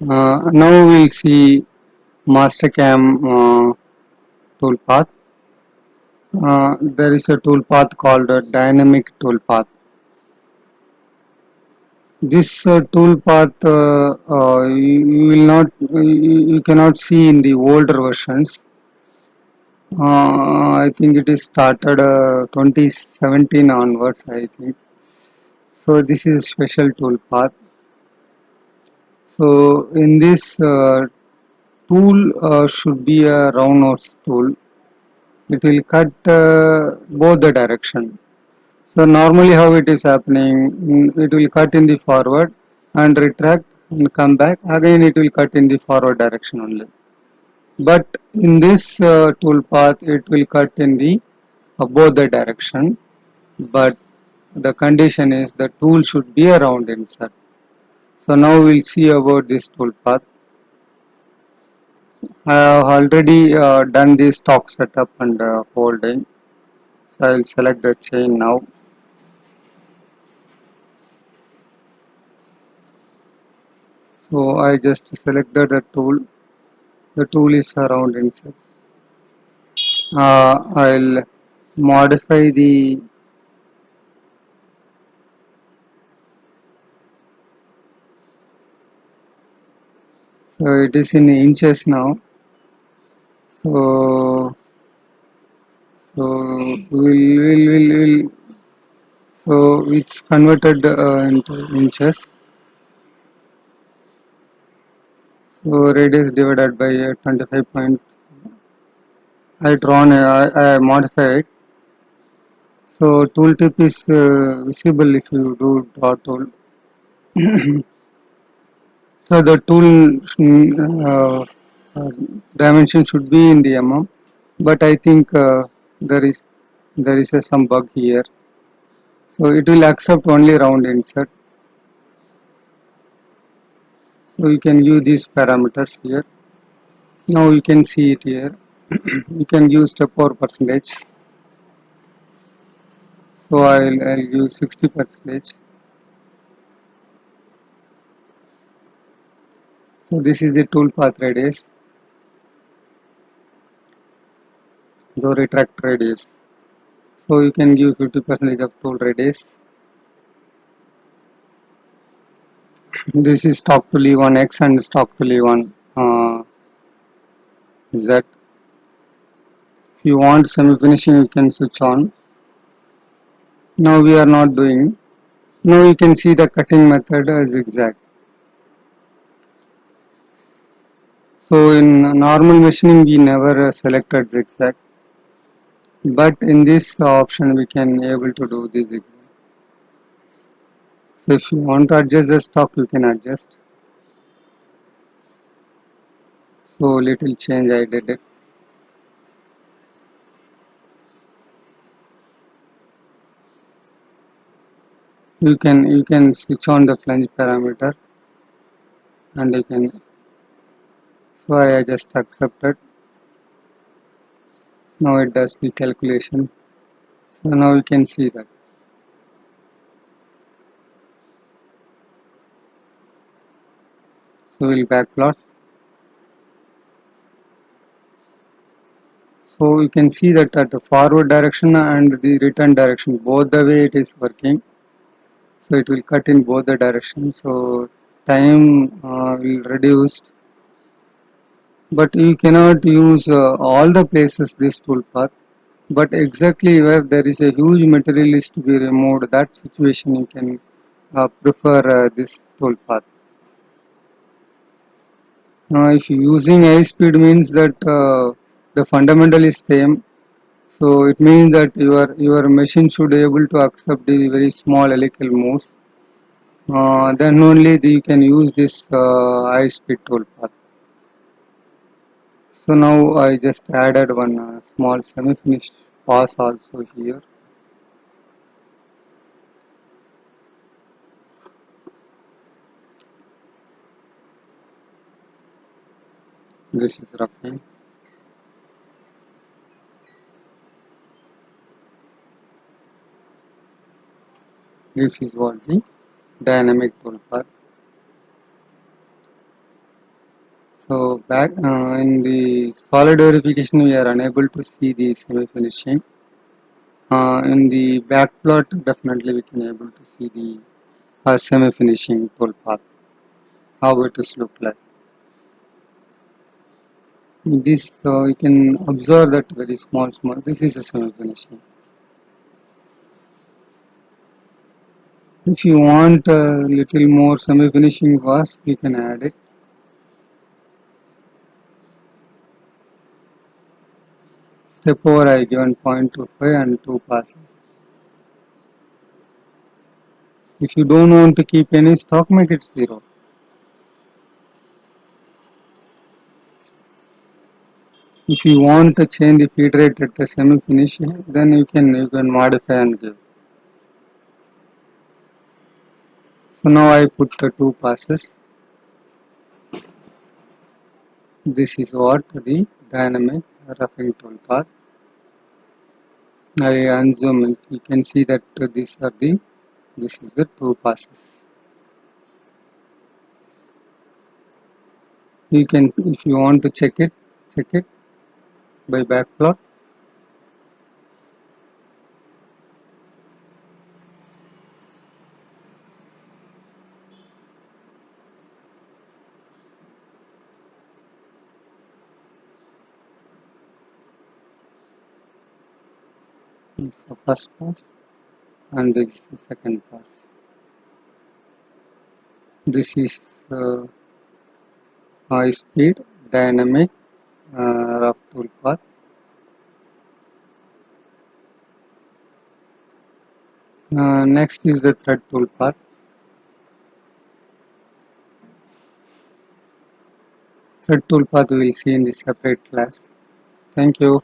Now we'll see Mastercam toolpath. There is a toolpath called a dynamic toolpath. This toolpath you will not you cannot see in the older versions. I think it is started 2017 onwards. I think so. This is special toolpath. So in this tool should be a round nose tool. It will cut both the direction. So normally how it is happening, it will cut in the forward and retract and come back. Again it will cut in the forward direction only. But in this tool path, it will cut in the both the direction. But the condition is the tool should be a round insert. So now we'll see about this tool path. I have already done the stock setup and holding. So I will select the chain now. So I just selected the tool. The tool is around inside. I'll modify the so it is in inches now. So will so it's converted into inches. So radius divided by 25 point. I modify it. So tooltip is visible if you do draw tool. So the tool uh, dimension should be in the mm, but I think there is some bug here. So it will accept only round insert. So you can use these parameters here. Now you can see it here. You can use step over percentage. So I'll use 60 percentage. So this is the tool path radius, the retract radius. So you can give 50 percentage of tool radius. This is stock to leave on X and stock to leave on Z. If you want semi finishing, you can switch on. Now we are not doing. Now you can see the cutting method zigzag. So in normal machining we never selected zigzag, but in this option we can able to do the zigzag. So if you want to adjust the stock, you can adjust. So little change I did it. You can switch on the flange parameter and you can. So I just accepted. Now it does the calculation. So now you can see that. So we'll backplot. So you can see that at the forward direction and the return direction, both the way it is working. So it will cut in both the directions. So time will reduce, but you cannot use all the places this tool path. But exactly where there is a huge material is to be removed, that situation you can prefer this tool path. Now if using high speed means that the fundamental is same. So it means that your machine should be able to accept the very small helical moves. Then only you can use this high speed tool path. So now I just added one small semi-finished pass also here. This is roughly. This is what the dynamic tool path. So back in the solid verification, we are unable to see the semi-finishing. In the back plot, definitely we can able to see the semi-finishing toolpath, how it is look like. This you can observe that very small. This is a semi-finishing. If you want a little more semi-finishing was, you can add it. Step over, I given 0.25 and 2 passes. If you don't want to keep any stock, make it 0. If you want to change the feed rate at the semi-finish, then you can modify and give. So now I put the 2 passes. This is what the dynamic roughing tool path. I unzoom it. You can see that this is the 2 passes. You can, if you want to check it by backplot. This is the first pass and this is the second pass. This is high speed dynamic rough tool path. Next is the thread tool path. Thread tool path we will see in the separate class. Thank you.